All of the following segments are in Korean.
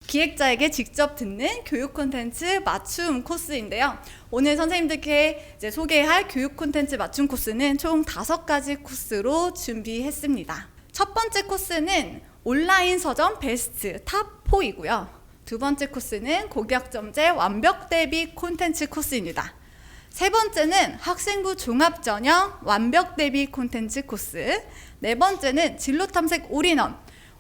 기획자에게 직접 듣는 교육 콘텐츠 맞춤 코스인데요. 오늘 선생님들께 이제 소개할 교육 콘텐츠 맞춤 코스는 총 5가지 코스로 준비했습니다. 첫 번째 코스는 온라인 서점 베스트 탑 4이고요. 두 번째 코스는 고교학점제 완벽 대비 콘텐츠 코스입니다. 세 번째는 학생부 종합전형 완벽 대비 콘텐츠 코스. 네 번째는 진로 탐색 올인원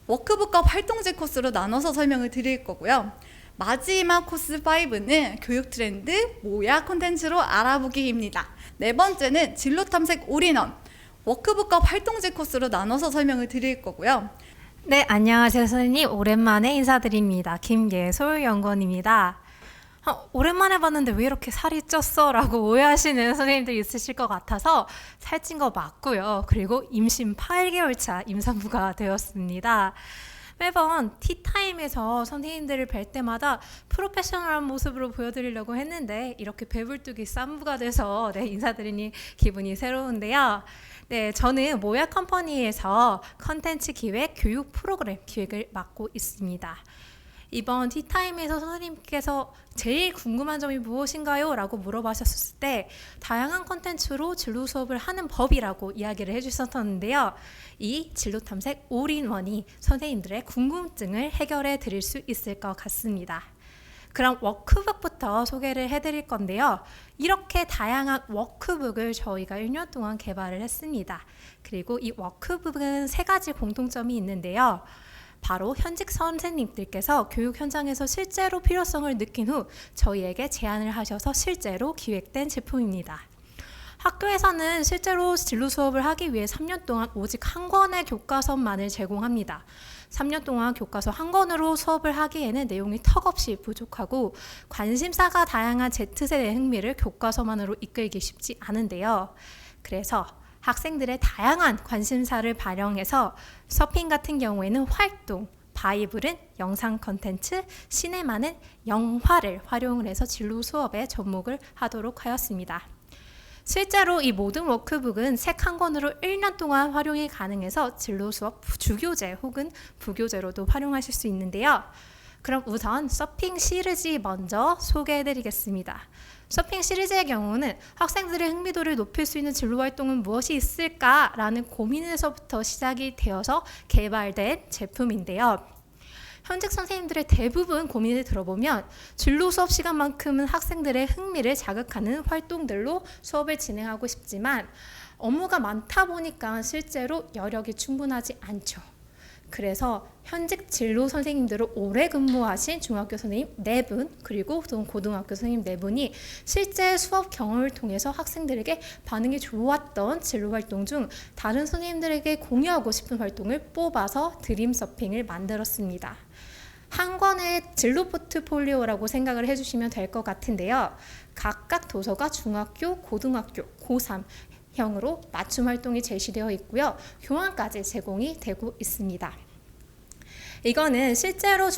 워크북과 활동지 코스로 나눠서 설명을 드릴 거고요. 마지막 코스 5는 교육 트렌드 모야 콘텐츠로 알아보기입니다. 네 번째는 진로 탐색 올인원 워크북과 활동지 코스로 나눠서 설명을 드릴 거고요. 네, 안녕하세요 선생님. 오랜만에 인사드립니다. 김예솔 연구원입니다. 오랜만에 봤는데 왜 이렇게 살이 쪘어? 라고 오해하시는 선생님들이 있으실 것 같아서 살찐 거 맞고요. 그리고 임신 8개월차 임산부가 되었습니다. 매번 티타임에서 선생님들을 뵐 때마다 프로페셔널한 모습으로 보여드리려고 했는데 이렇게 배불뚝이 쌈부가 돼서 인사드리니 기분이 새로운데요. 네, 저는 모야 컴퍼니에서 컨텐츠 기획 교육 프로그램 기획을 맡고 있습니다. 이번 티타임에서 선생님께서 제일 궁금한 점이 무엇인가요? 라고 물어보셨을 때 다양한 컨텐츠로 진로 수업을 하는 법이라고 이야기를 해주셨었는데요. 이 진로 탐색 올인원이 선생님들의 궁금증을 해결해 드릴 수 있을 것 같습니다. 그럼 워크북부터 소개를 해드릴 건데요. 이렇게 다양한 워크북을 저희가 1년 동안 개발을 했습니다. 그리고 이 워크북은 3가지 공통점이 있는데요. 바로 현직 선생님들께서 교육 현장에서 실제로 필요성을 느낀 후 저희에게 제안을 하셔서 실제로 기획된 제품입니다. 학교에서는 실제로 진로 수업을 하기 위해 3년 동안 오직 한 권의 교과서만을 제공합니다. 3년 동안 교과서 한 권으로 수업을 하기에는 내용이 턱없이 부족하고 관심사가 다양한 Z세대의 흥미를 교과서만으로 이끌기 쉽지 않은데요. 그래서 학생들의 다양한 관심사를 반영해서 서핑 같은 경우에는 활동, 바이블은 영상 컨텐츠, 시네마는 영화를 활용을 해서 진로 수업에 접목을 하도록 하였습니다. 실제로 이 모든 워크북은 책 한 권으로 1년 동안 활용이 가능해서 진로 수업 주교재 혹은 부교재로도 활용하실 수 있는데요. 그럼 우선 서핑 시리즈 먼저 소개해드리겠습니다. 서핑 시리즈의 경우는 학생들의 흥미도를 높일 수 있는 진로 활동은 무엇이 있을까라는 고민에서부터 시작이 되어서 개발된 제품인데요. 현직 선생님들의 대부분 고민을 들어보면 진로 수업 시간만큼은 학생들의 흥미를 자극하는 활동들로 수업을 진행하고 싶지만 업무가 많다 보니까 실제로 여력이 충분하지 않죠. 그래서 현직 진로 선생님들을 오래 근무하신 중학교 선생님 4분 그리고 고등학교 선생님 4분이 실제 수업 경험을 통해서 학생들에게 반응이 좋았던 진로 활동 중 다른 선생님들에게 공유하고 싶은 활동을 뽑아서 드림 서핑을 만들었습니다. 한 권의 진로 포트폴리오라고 생각을 해주시면 될 것 같은데요. 각각 도서가 중학교, 고등학교, 고3 형으로 맞춤 활동이 제시되어 있고요. 교환까지 제공이 되고 있습니다. 이거는 실제로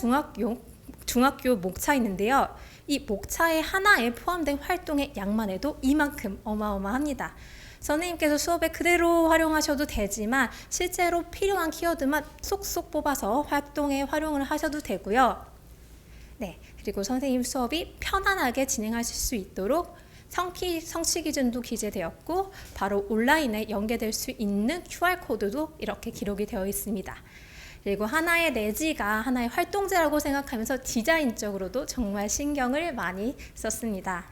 중학교 목차인데요. 이 목차의 하나에 포함된 활동의 양만 해도 이만큼 어마어마합니다. 선생님께서 수업에 그대로 활용하셔도 되지만 실제로 필요한 키워드만 쏙쏙 뽑아서 활동에 활용을 하셔도 되고요. 네, 그리고 선생님 수업이 편안하게 진행하실 수 있도록 성취 기준도 기재되었고 바로 온라인에 연계될 수 있는 QR코드도 이렇게 기록이 되어 있습니다. 그리고 하나의 내지가 하나의 활동제라고 생각하면서 디자인적으로도 정말 신경을 많이 썼습니다.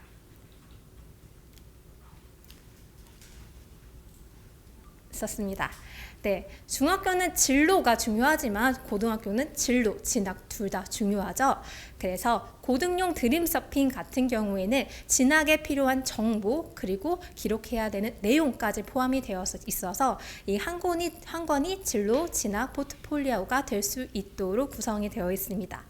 네, 중학교는 진로가 중요하지만 고등학교는 진로, 진학 둘 다 중요하죠. 그래서 고등용 드림 서핑 같은 경우에는 진학에 필요한 정보 그리고 기록해야 되는 내용까지 포함이 되어 있어서 이 한 권이 진로, 진학 포트폴리오가 될 수 있도록 구성이 되어 있습니다.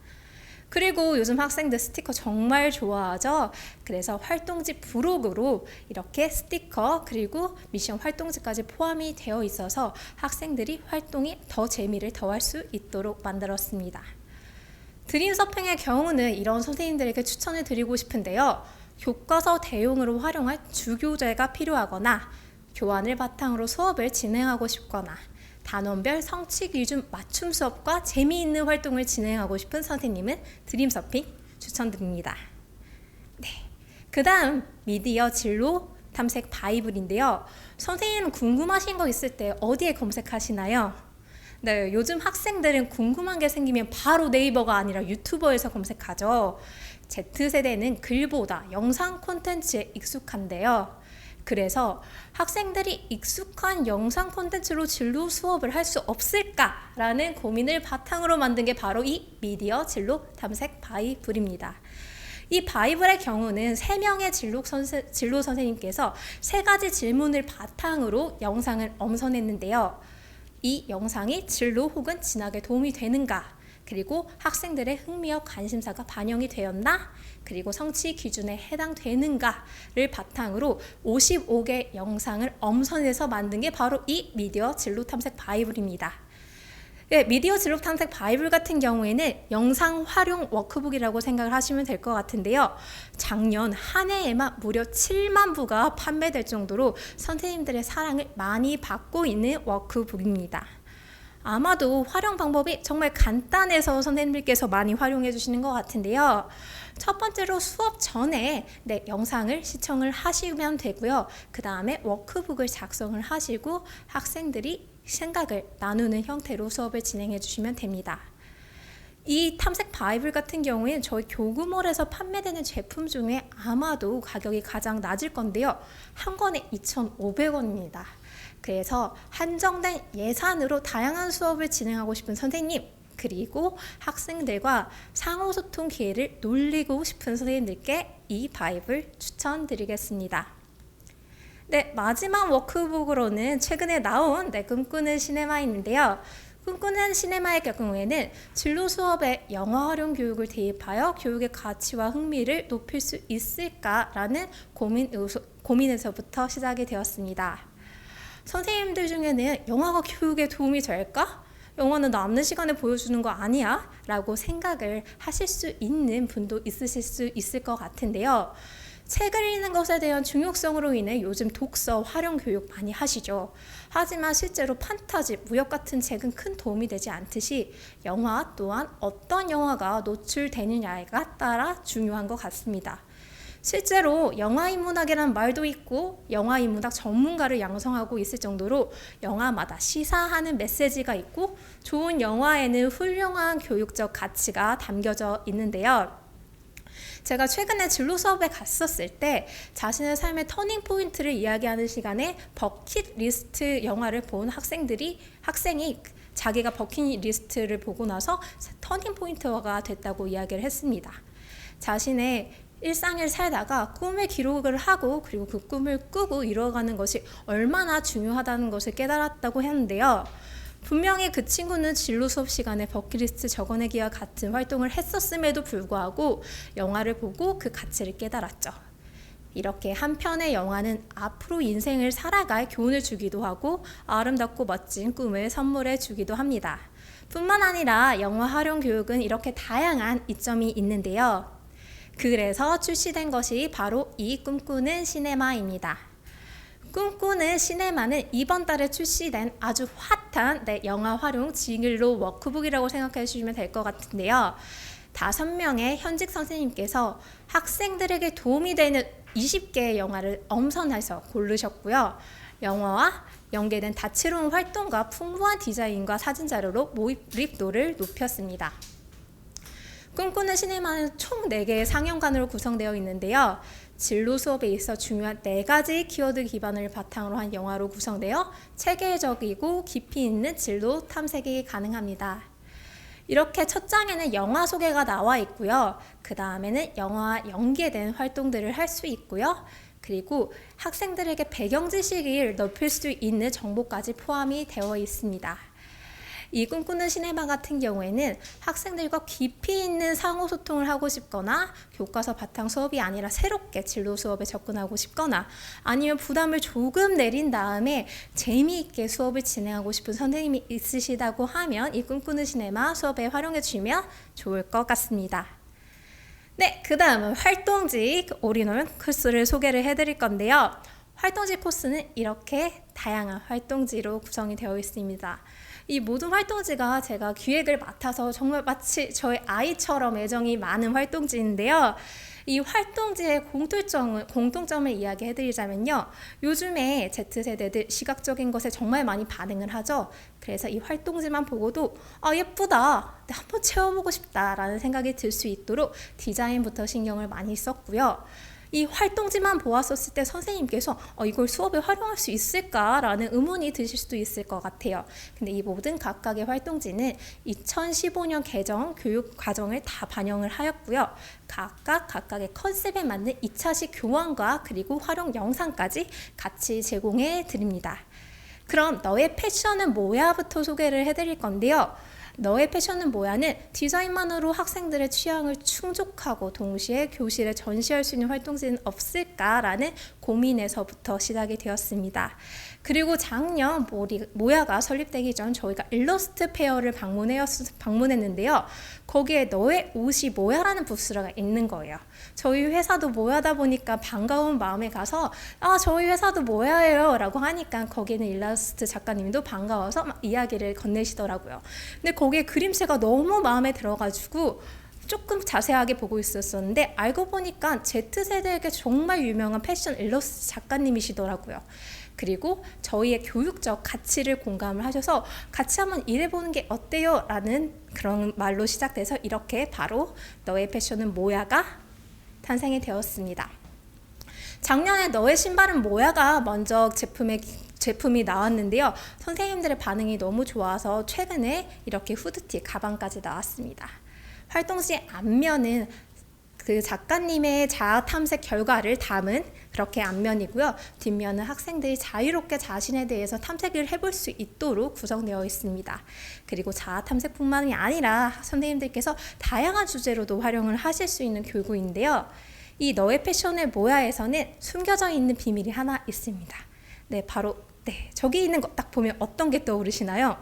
그리고 요즘 학생들 스티커 정말 좋아하죠. 그래서 활동지 부록으로 이렇게 스티커 그리고 미션 활동지까지 포함이 되어 있어서 학생들이 활동이 더 재미를 더할 수 있도록 만들었습니다. 드림 서핑의 경우는 이런 선생님들에게 추천을 드리고 싶은데요. 교과서 대용으로 활용할 주교재가 필요하거나 교환을 바탕으로 수업을 진행하고 싶거나 단원별 성취 기준 맞춤 수업과 재미있는 활동을 진행하고 싶은 선생님은 드림서핑 추천드립니다. 네, 그 다음 미디어 진로 탐색 바이블인데요. 선생님 궁금하신 거 있을 때 어디에 검색하시나요? 네, 요즘 학생들은 궁금한 게 생기면 바로 네이버가 아니라 유튜버에서 검색하죠. Z세대는 글보다 영상 콘텐츠에 익숙한데요. 그래서 학생들이 익숙한 영상 콘텐츠로 진로 수업을 할 수 없을까라는 고민을 바탕으로 만든 게 바로 이 미디어 진로 탐색 바이블입니다. 이 바이블의 경우는 3명의 진로 선생님께서 3가지 질문을 바탕으로 영상을 엄선했는데요. 이 영상이 진로 혹은 진학에 도움이 되는가? 그리고 학생들의 흥미와 관심사가 반영이 되었나? 그리고 성취 기준에 해당되는가를 바탕으로 55개 영상을 엄선해서 만든 게 바로 이 미디어 진로 탐색 바이블입니다. 네, 미디어 진로 탐색 바이블 같은 경우에는 영상 활용 워크북이라고 생각을 하시면 될 것 같은데요. 작년 한 해에만 무려 7만 부가 판매될 정도로 선생님들의 사랑을 많이 받고 있는 워크북입니다. 아마도 활용 방법이 정말 간단해서 선생님들께서 많이 활용해 주시는 것 같은데요. 첫 번째로 수업 전에 영상을 시청을 하시면 되고요. 그 다음에 워크북을 작성을 하시고 학생들이 생각을 나누는 형태로 수업을 진행해 주시면 됩니다. 이 탐색 바이블 같은 경우에는 저희 교구몰에서 판매되는 제품 중에 아마도 가격이 가장 낮을 건데요. 한 권에 2,500원입니다. 그래서 한정된 예산으로 다양한 수업을 진행하고 싶은 선생님, 그리고 학생들과 상호소통 기회를 놀리고 싶은 선생님들께 이 바이블 추천드리겠습니다. 네, 마지막 워크북으로는 최근에 나온 꿈꾸는 시네마인데요. 꿈꾸는 시네마의 경우에는 진로 수업에 영화 활용 교육을 대입하여 교육의 가치와 흥미를 높일 수 있을까라는 고민에서부터 시작이 되었습니다. 선생님들 중에는 영화가 교육에 도움이 될까? 영화는 남는 시간에 보여주는 거 아니야? 라고 생각을 하실 수 있는 분도 있으실 수 있을 것 같은데요. 책을 읽는 것에 대한 중요성으로 인해 요즘 독서 활용 교육 많이 하시죠. 하지만 실제로 판타지, 무협 같은 책은 큰 도움이 되지 않듯이 영화 또한 어떤 영화가 노출되느냐에 따라 중요한 것 같습니다. 실제로 영화인문학이라는 말도 있고 영화인문학 전문가를 양성하고 있을 정도로 영화마다 시사하는 메시지가 있고 좋은 영화에는 훌륭한 교육적 가치가 담겨져 있는데요. 제가 최근에 진로 수업에 갔었을 때 자신의 삶의 터닝 포인트를 이야기하는 시간에 버킷리스트 영화를 본 학생이 자기가 버킷리스트를 보고 나서 터닝 포인트가 됐다고 이야기를 했습니다. 자신의 일상을 살다가 꿈을 기록을 하고 그리고 그 꿈을 꾸고 이뤄가는 것이 얼마나 중요하다는 것을 깨달았다고 했는데요. 분명히 그 친구는 진로 수업 시간에 버킷리스트 적어내기와 같은 활동을 했었음에도 불구하고 영화를 보고 그 가치를 깨달았죠. 이렇게 한 편의 영화는 앞으로 인생을 살아갈 교훈을 주기도 하고 아름답고 멋진 꿈을 선물해 주기도 합니다. 뿐만 아니라 영화 활용 교육은 이렇게 다양한 이점이 있는데요. 그래서 출시된 것이 바로 이 꿈꾸는 시네마입니다. 꿈꾸는 시네마는 이번 달에 출시된 아주 핫한 영화 활용 진로 워크북이라고 생각해 주시면 될 것 같은데요. 5명의 현직 선생님께서 학생들에게 도움이 되는 20개의 영화를 엄선해서 고르셨고요. 영화와 연계된 다채로운 활동과 풍부한 디자인과 사진 자료로 몰입도를 높였습니다. 꿈꾸는 시네마는 총 4개의 상영관으로 구성되어 있는데요. 진로 수업에 있어 중요한 4가지 키워드 기반을 바탕으로 한 영화로 구성되어 체계적이고 깊이 있는 진로 탐색이 가능합니다. 이렇게 첫 장에는 영화 소개가 나와 있고요. 그 다음에는 영화와 연계된 활동들을 할 수 있고요. 그리고 학생들에게 배경 지식을 넓힐 수 있는 정보까지 포함이 되어 있습니다. 이 꿈꾸는 시네마 같은 경우에는 학생들과 깊이 있는 상호소통을 하고 싶거나 교과서 바탕 수업이 아니라 새롭게 진로 수업에 접근하고 싶거나 아니면 부담을 조금 내린 다음에 재미있게 수업을 진행하고 싶은 선생님이 있으시다고 하면 이 꿈꾸는 시네마 수업에 활용해 주시면 좋을 것 같습니다. 네, 그 다음은 활동지 올인원 코스를 소개를 해드릴 건데요. 활동지 코스는 이렇게 다양한 활동지로 구성이 되어 있습니다. 이 모든 활동지가 제가 기획을 맡아서 정말 마치 저의 아이처럼 애정이 많은 활동지인데요. 이 활동지의 공통점을 이야기해드리자면요. 요즘에 Z세대들 시각적인 것에 정말 많이 반응을 하죠. 그래서 이 활동지만 보고도 예쁘다, 한번 채워보고 싶다라는 생각이 들 수 있도록 디자인부터 신경을 많이 썼고요. 이 활동지만 보았었을 때 선생님께서 이걸 수업에 활용할 수 있을까라는 의문이 드실 수도 있을 것 같아요. 근데 이 모든 각각의 활동지는 2015년 개정 교육 과정을 다 반영을 하였고요. 각각의 컨셉에 맞는 2차식 교환과 그리고 활용 영상까지 같이 제공해 드립니다. 그럼 너의 패션은 뭐야부터 소개를 해드릴 건데요. 너의 패션은 뭐야는 디자인만으로 학생들의 취향을 충족하고 동시에 교실에 전시할 수 있는 활동지는 없을까라는 고민에서부터 시작이 되었습니다. 그리고 작년 모야가 설립되기 전 저희가 일러스트 페어를 방문했는데요. 거기에 너의 옷이 뭐야라는 부스가 있는 거예요. 저희 회사도 뭐야다 보니까 반가운 마음에 가서 저희 회사도 뭐야예요 라고 하니까 거기는 일러스트 작가님도 반가워서 막 이야기를 건네시더라고요. 근데 거기에 그림체가 너무 마음에 들어가지고 조금 자세하게 보고 있었는데 알고 보니까 Z세대에게 정말 유명한 패션 일러스트 작가님이시더라고요. 그리고 저희의 교육적 가치를 공감을 하셔서 같이 한번 일해보는 게 어때요? 라는 그런 말로 시작돼서 이렇게 바로 너의 패션은 뭐야가 탄생이 되었습니다. 작년에 너의 신발은 뭐야가 먼저 제품이 나왔는데요. 선생님들의 반응이 너무 좋아서 최근에 이렇게 후드티 가방까지 나왔습니다. 활동지 앞면은 그 작가님의 자아 탐색 결과를 담은 그렇게 앞면이고요. 뒷면은 학생들이 자유롭게 자신에 대해서 탐색을 해볼 수 있도록 구성되어 있습니다. 그리고 자아 탐색뿐만이 아니라 선생님들께서 다양한 주제로도 활용을 하실 수 있는 교구인데요. 이 너의 패션의 모야에서는 숨겨져 있는 비밀이 하나 있습니다. 바로 저기 있는 거 딱 보면 어떤 게 떠오르시나요?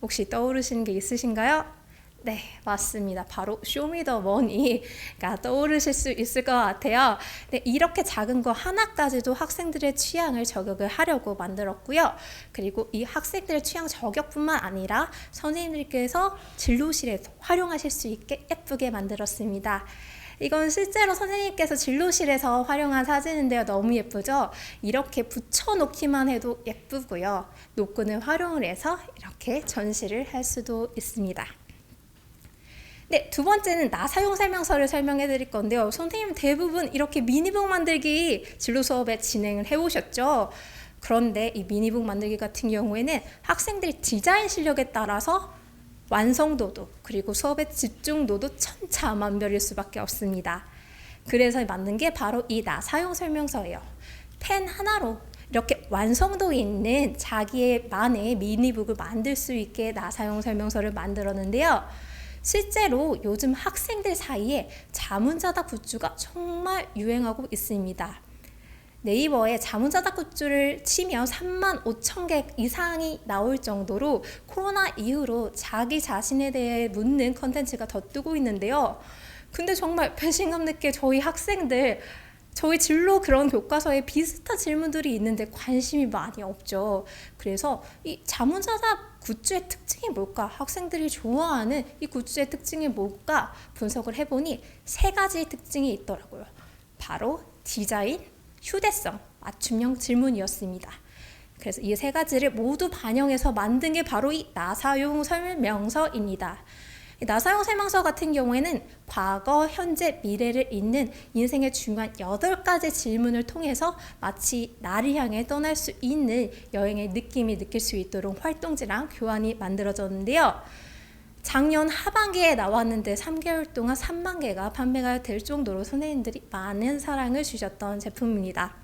혹시 떠오르시는 게 있으신가요? 네, 맞습니다. 바로 쇼미더머니가 떠오르실 수 있을 것 같아요. 이렇게 작은 거 하나까지도 학생들의 취향을 저격을 하려고 만들었고요. 그리고 이 학생들의 취향 저격뿐만 아니라 선생님들께서 진로실에서 활용하실 수 있게 예쁘게 만들었습니다. 이건 실제로 선생님께서 진로실에서 활용한 사진인데요. 너무 예쁘죠? 이렇게 붙여놓기만 해도 예쁘고요. 노끈을 활용을 해서 이렇게 전시를 할 수도 있습니다. 두 번째는 나 사용 설명서를 설명해 드릴 건데요. 선생님 대부분 이렇게 미니북 만들기 진로 수업에 진행을 해 오셨죠. 그런데 이 미니북 만들기 같은 경우에는 학생들의 디자인 실력에 따라서 완성도도 그리고 수업의 집중도도 천차만별일 수밖에 없습니다. 그래서 만든 게 바로 이 나 사용 설명서예요. 펜 하나로 이렇게 완성도 있는 자기만의 미니북을 만들 수 있게 나 사용 설명서를 만들었는데요. 실제로 요즘 학생들 사이에 자문자다 굿즈가 정말 유행하고 있습니다. 네이버에 자문자다 굿즈를 치면 35,000개 이상이 나올 정도로 코로나 이후로 자기 자신에 대해 묻는 컨텐츠가 더 뜨고 있는데요. 근데 정말 배신감 느끼게 저희 학생들 저희 진로 그런 교과서에 비슷한 질문들이 있는데 관심이 많이 없죠. 그래서 이 자문자다 굿즈의 특징이 뭘까? 학생들이 좋아하는 이 굿즈의 특징이 뭘까? 분석을 해보니 3가지 특징이 있더라고요. 바로 디자인, 휴대성, 맞춤형 질문이었습니다. 그래서 이 3가지를 모두 반영해서 만든 게 바로 이 나사용 설명서입니다. 나사용 설명서 같은 경우에는 과거, 현재, 미래를 잇는 인생의 중요한 8가지 질문을 통해서 마치 나를 향해 떠날 수 있는 여행의 느낌이 느낄 수 있도록 활동지랑 교환이 만들어졌는데요. 작년 하반기에 나왔는데 3개월 동안 3만 개가 판매가 될 정도로 선생님들이 많은 사랑을 주셨던 제품입니다.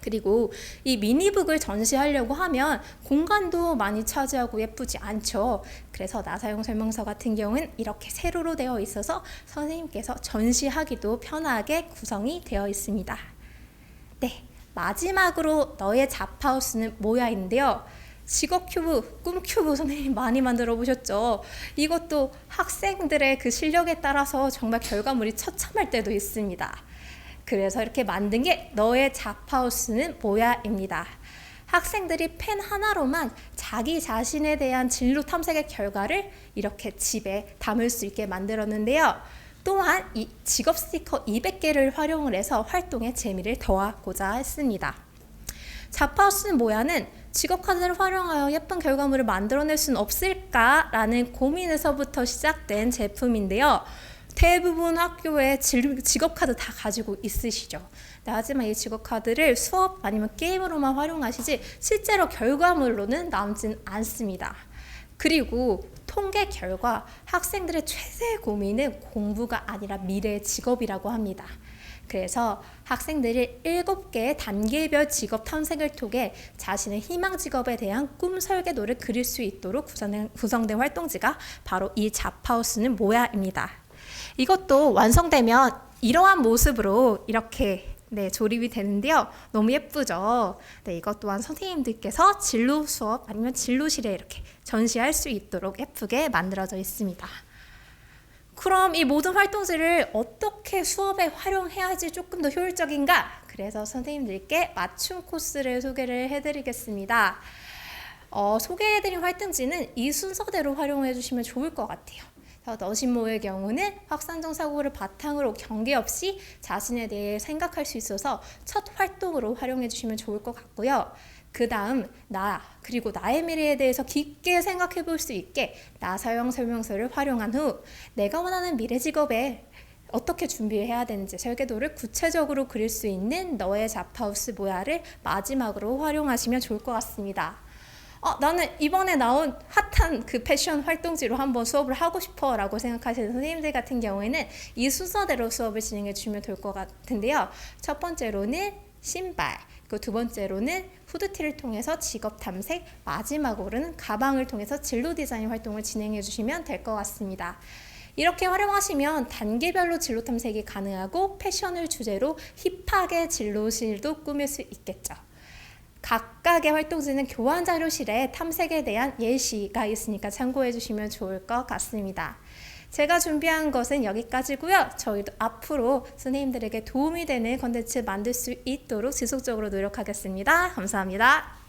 그리고 이 미니북을 전시하려고 하면 공간도 많이 차지하고 예쁘지 않죠. 그래서 나사용 설명서 같은 경우는 이렇게 세로로 되어 있어서 선생님께서 전시하기도 편하게 구성이 되어 있습니다. 마지막으로 너의 잡하우스는 뭐야인데요. 직업 큐브, 꿈 큐브 선생님 많이 만들어 보셨죠? 이것도 학생들의 그 실력에 따라서 정말 결과물이 처참할 때도 있습니다. 그래서 이렇게 만든 게 너의 잡하우스는 뭐야입니다. 학생들이 펜 하나로만 자기 자신에 대한 진로 탐색의 결과를 이렇게 집에 담을 수 있게 만들었는데요. 또한 이 직업 스티커 200개를 활용을 해서 활동의 재미를 더하고자 했습니다. 잡하우스는 뭐야는 직업 카드를 활용하여 예쁜 결과물을 만들어낼 수는 없을까라는 고민에서부터 시작된 제품인데요. 대부분 학교에 직업 카드 다 가지고 있으시죠. 하지만 이 직업 카드를 수업 아니면 게임으로만 활용하시지 실제로 결과물로는 남진 않습니다. 그리고 통계 결과 학생들의 최대 고민은 공부가 아니라 미래의 직업이라고 합니다. 그래서 학생들이 7개의 단계별 직업 탐색을 통해 자신의 희망 직업에 대한 꿈 설계도를 그릴 수 있도록 구성된 활동지가 바로 이 잡하우스는 뭐야입니다. 이것도 완성되면 이러한 모습으로 이렇게 조립이 되는데요. 너무 예쁘죠? 이것 또한 선생님들께서 진로 수업 아니면 진로실에 이렇게 전시할 수 있도록 예쁘게 만들어져 있습니다. 그럼 이 모든 활동지를 어떻게 수업에 활용해야지 조금 더 효율적인가? 그래서 선생님들께 맞춤 코스를 소개를 해드리겠습니다. 소개해드린 활동지는 이 순서대로 활용해 주시면 좋을 것 같아요. 너신모의 경우는 확산적 사고를 바탕으로 경계 없이 자신에 대해 생각할 수 있어서 첫 활동으로 활용해 주시면 좋을 것 같고요. 그 다음 그리고 나의 미래에 대해서 깊게 생각해 볼 수 있게 나 사용 설명서를 활용한 후 내가 원하는 미래 직업에 어떻게 준비해야 되는지 설계도를 구체적으로 그릴 수 있는 너의 잡하우스 모야를 마지막으로 활용하시면 좋을 것 같습니다. 나는 이번에 나온 핫한 그 패션 활동지로 한번 수업을 하고 싶어 라고 생각하시는 선생님들 같은 경우에는 이 순서대로 수업을 진행해 주시면 될 것 같은데요. 첫 번째로는 신발, 그리고 두 번째로는 후드티를 통해서 직업 탐색, 마지막으로는 가방을 통해서 진로 디자인 활동을 진행해 주시면 될 것 같습니다. 이렇게 활용하시면 단계별로 진로 탐색이 가능하고 패션을 주제로 힙하게 진로실도 꾸밀 수 있겠죠. 각각의 활동지는 교환 자료실에 탐색에 대한 예시가 있으니까 참고해 주시면 좋을 것 같습니다. 제가 준비한 것은 여기까지고요. 저희도 앞으로 선생님들에게 도움이 되는 컨텐츠 만들 수 있도록 지속적으로 노력하겠습니다. 감사합니다.